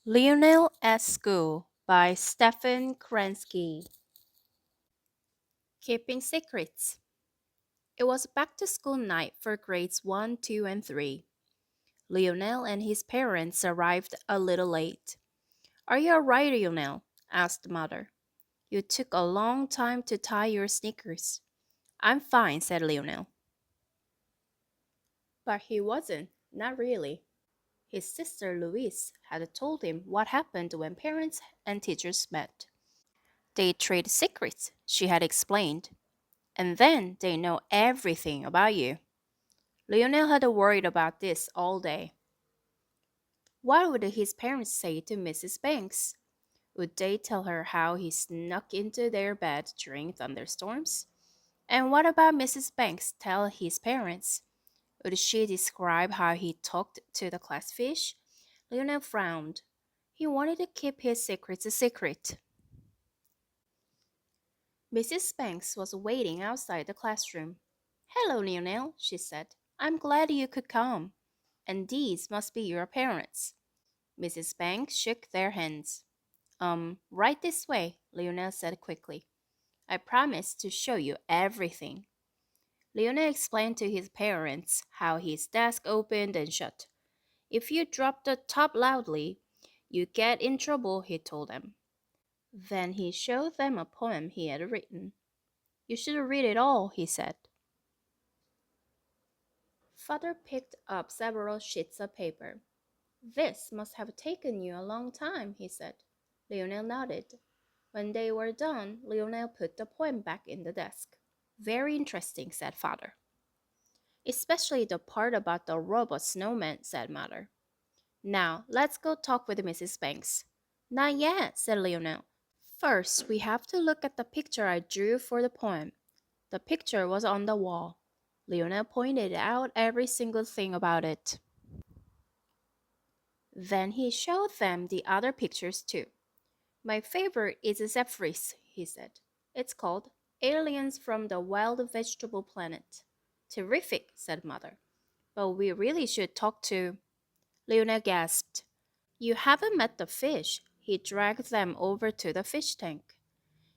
Lionel at School by Stephen Kransky. Keeping Secrets. It was back to school night for grades 1, 2, and 3. Lionel and his parents arrived a little late. Are you alright, Lionel? Asked Mother. You took a long time to tie your sneakers. I'm fine, said Lionel. But he wasn't, not really. His sister Louise had told him what happened when parents and teachers met. They trade secrets, she had explained. And then they know everything about you. Lionel had worried about this all day. What would his parents say to Mrs. Banks? Would they tell her how he snuck into their bed during thunderstorms? And what about Mrs. Banks tell his parents? Would she describe how he talked to the class fish? Lionel frowned. He wanted to keep his secrets a secret. Mrs. Banks was waiting outside the classroom. Hello, Lionel, she said. I'm glad you could come. And these must be your parents. Mrs. Banks shook their hands. Right this way, Lionel said quickly. I promise to show you everything. Lionel explained to his parents how his desk opened and shut. If you drop the top loudly, you get in trouble, he told them. Then he showed them a poem he had written. You should read it all, he said. Father picked up several sheets of paper. This must have taken you a long time, he said. Lionel nodded. When they were done, Lionel put the poem back in the desk. Very interesting, said Father. Especially the part about the robot snowman, said Mother. Now, let's go talk with Mrs. Banks. Not yet, said Lionel. First, we have to look at the picture I drew for the poem. The picture was on the wall. Lionel pointed out every single thing about it. Then he showed them the other pictures too. My favorite is Zephyrus, he said. It's called Aliens from the Wild Vegetable Planet. Terrific, said Mother. But we really should talk to. Lionel gasped. You haven't met the fish. He dragged them over to the fish tank.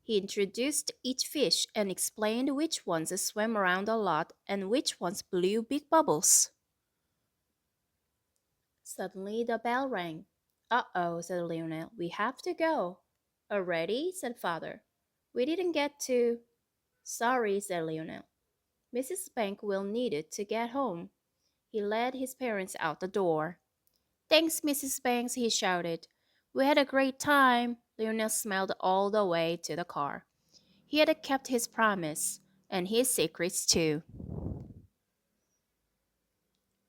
He introduced each fish and explained which ones swam around a lot and which ones blew big bubbles. Suddenly the bell rang. Uh-oh, said Lionel. We have to go. Already? Said Father. We didn't get to. Sorry, said Lionel. Mrs. Bank will need it to get home. He led his parents out the door. Thanks, Mrs. Banks, he shouted. We had a great time. Lionel smiled all the way to the car. He had kept his promise, and his secrets too.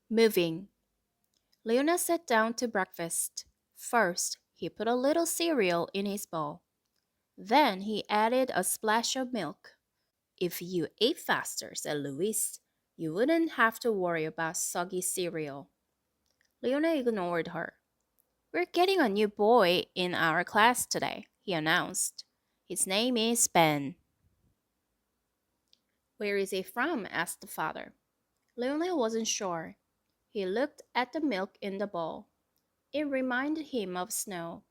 Moving. Lionel sat down to breakfast. First, he put a little cereal in his bowl. Then he added a splash of milk. If you ate faster, said Louise, you wouldn't have to worry about soggy cereal. Lionel ignored her. We're getting a new boy in our class today, he announced. His name is Ben. Where is he from? Asked the father. Lionel wasn't sure. He looked at the milk in the bowl. It reminded him of snow.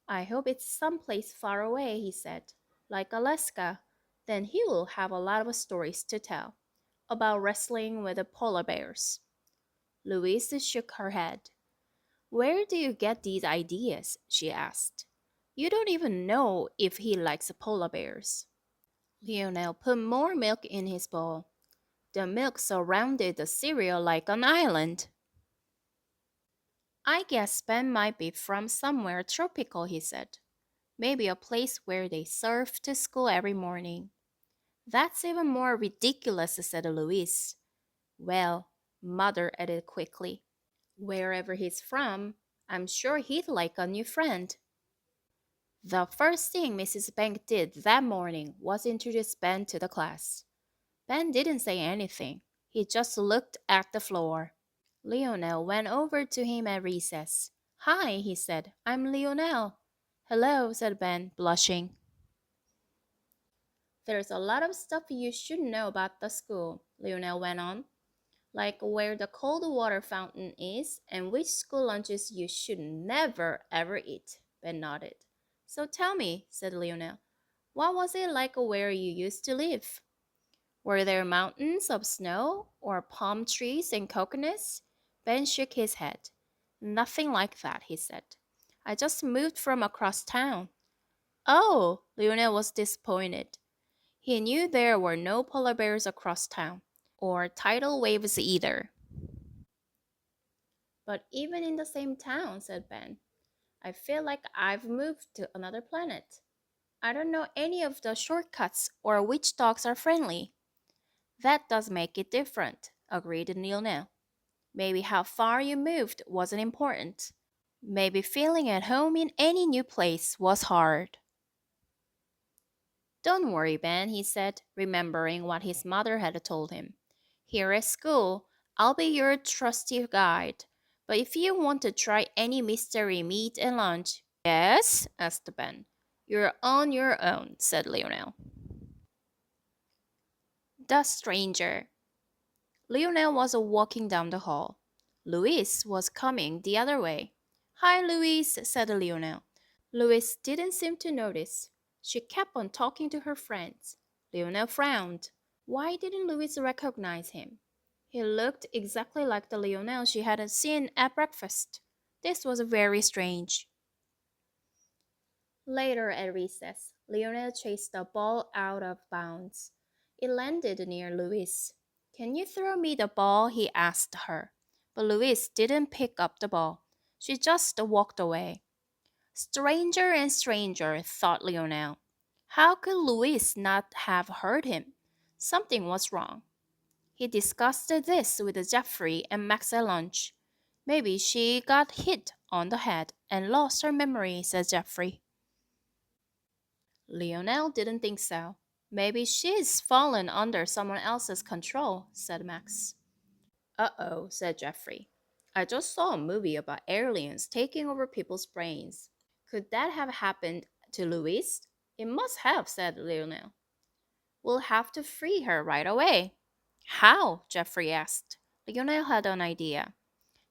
I hope it's someplace far away, he said, like Alaska. Then he will have a lot of stories to tell about wrestling with the polar bears. Louise shook her head. Where do you get these ideas? She asked. You don't even know if he likes polar bears. Lionel put more milk in his bowl. The milk surrounded the cereal like an island. I guess Ben might be from somewhere tropical, he said. Maybe a place where they surf to school every morning. That's even more ridiculous, said Louise. Well, Mother added quickly. Wherever he's from, I'm sure he'd like a new friend. The first thing Mrs. Bank did that morning was introduce Ben to the class. Ben didn't say anything. He just looked at the floor. Lionel went over to him at recess. Hi, he said. I'm Lionel. Hello, said Ben, blushing. There's a lot of stuff you should know about the school, Lionel went on. like where the cold water fountain is and which school lunches you should never ever eat. Ben nodded. So tell me, said Lionel, what was it like where you used to live? Were there mountains of snow or palm trees and coconuts? Ben shook his head. Nothing like that, he said. I just moved from across town. Oh, Lionel was disappointed. He knew there were no polar bears across town, or tidal waves either. But even in the same town, said Ben, I feel like I've moved to another planet. I don't know any of the shortcuts or which dogs are friendly. That does make it different, agreed Lionel. Maybe how far you moved wasn't important. Maybe feeling at home in any new place was hard. Don't worry, Ben, he said, remembering what his mother had told him. Here at school, I'll be your trusty guide. But if you want to try any mystery meat and lunch, yes, asked Ben. You're on your own, said Lionel. The stranger. Lionel was walking down the hall. Louise was coming the other way. Hi, Louise, said Lionel. Louise didn't seem to notice. She kept on talking to her friends. Lionel frowned. Why didn't Louise recognize him? He looked exactly like the Lionel she had seen at breakfast. This was very strange. Later at recess, Lionel chased the ball out of bounds. It landed near Louise. Can you throw me the ball? He asked her. But Louise didn't pick up the ball. She just walked away. Stranger and stranger, thought Lionel. How could Louise not have heard him? Something was wrong. He discussed this with Jeffrey and Max at lunch. Maybe she got hit on the head and lost her memory, said Jeffrey. Lionel didn't think so. Maybe she's fallen under someone else's control, said Max. Uh-oh, said Jeffrey. I just saw a movie about aliens taking over people's brains. Could that have happened to Louise? It must have, said Lionel. We'll have to free her right away. How? Jeffrey asked. Lionel had an idea.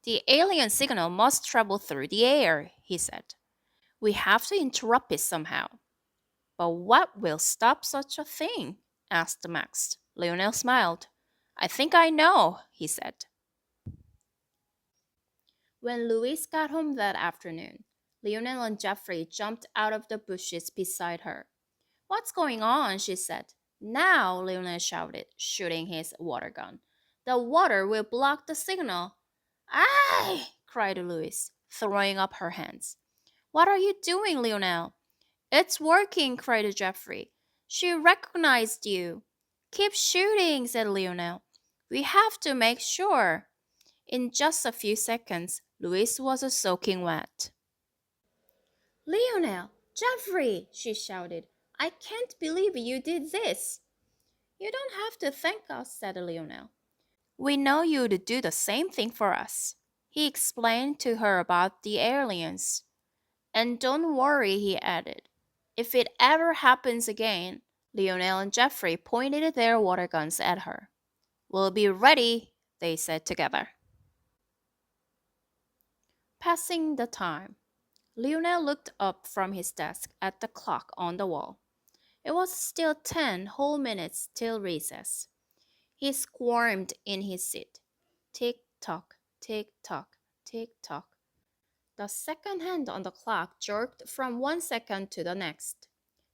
The alien signal must travel through the air, he said. We have to interrupt it somehow. But what will stop such a thing? Asked Max. Lionel smiled. I think I know, he said. When Louise got home that afternoon, Lionel and Jeffrey jumped out of the bushes beside her. What's going on? She said. Now, Lionel shouted, shooting his water gun. The water will block the signal. Aye! Cried Louise, throwing up her hands. What are you doing, Lionel? It's working, cried Jeffrey. She recognized you. Keep shooting, said Lionel. We have to make sure. In just a few seconds, Louise was soaking wet. Lionel, Jeffrey, she shouted. I can't believe you did this. You don't have to thank us, said Lionel. We know you'd do the same thing for us. He explained to her about the aliens. And don't worry, he added. If it ever happens again, Lionel and Jeffrey pointed their water guns at her. We'll be ready, they said together. Passing the time. Lionel looked up from his desk at the clock on the wall. It was still 10 whole minutes till recess. He squirmed in his seat. Tick-tock, tick-tock, tick-tock. The second hand on the clock jerked from 1 second to the next.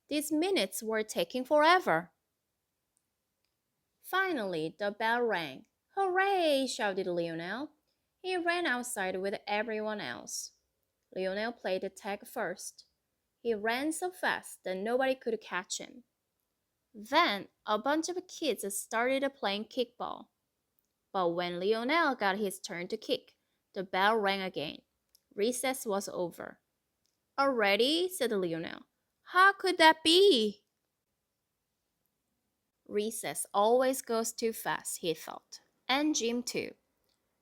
These minutes were taking forever. Finally, the bell rang. Hooray! Shouted Lionel. He ran outside with everyone else. Lionel played tag first. He ran so fast that nobody could catch him. Then a bunch of kids started playing kickball. But when Lionel got his turn to kick, the bell rang again. Recess was over. Already? Said Lionel. How could that be? Recess always goes too fast, he thought, and gym too.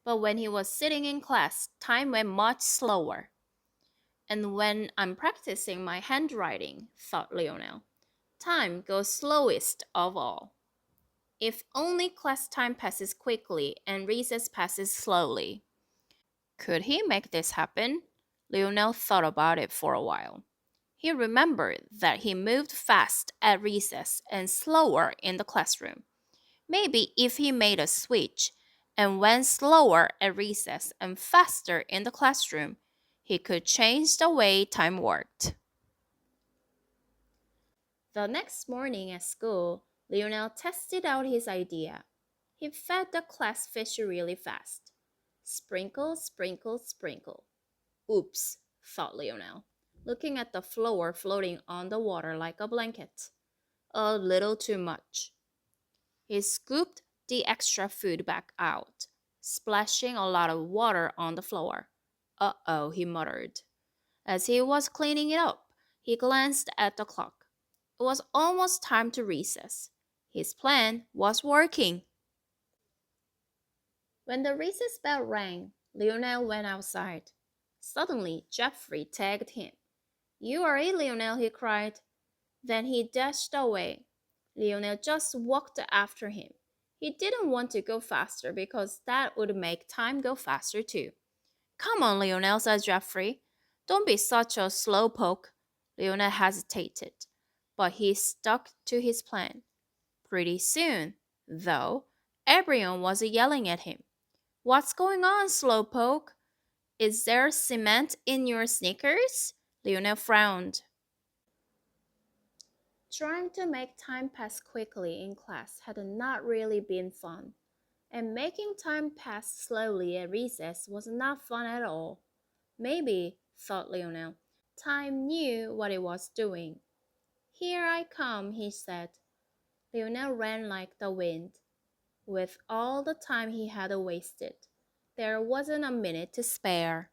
But when he was sitting in class, time went much slower. And when I'm practicing my handwriting, thought Lionel, time goes slowest of all. If only class time passes quickly and recess passes slowly. Could he make this happen? Lionel thought about it for a while. He remembered that he moved fast at recess and slower in the classroom. Maybe if he made a switch and went slower at recess and faster in the classroom, he could change the way time worked. The next morning at school, Lionel tested out his idea. He fed the class fish really fast. Sprinkle, sprinkle, sprinkle. Oops, thought Lionel, looking at the flour floating on the water like a blanket. A little too much. He scooped the extra food back out, splashing a lot of water on the floor. Uh-oh, he muttered. As he was cleaning it up, he glanced at the clock. It was almost time to recess. His plan was working. When the recess bell rang, Lionel went outside. Suddenly, Geoffrey tagged him. You are it, Lionel, he cried. Then he dashed away. Lionel just walked after him. He didn't want to go faster because that would make time go faster too. Come on, Lionel, said Geoffrey. Don't be such a slowpoke. Lionel hesitated, but he stuck to his plan. Pretty soon, though, everyone was yelling at him. What's going on, slowpoke? Is there cement in your sneakers? Lionel frowned. Trying to make time pass quickly in class had not really been fun, and making time pass slowly at recess was not fun at all. Maybe, thought Lionel, time knew what it was doing. Here I come, he said. Lionel ran like the wind. With all the time he had wasted, there wasn't a minute to spare.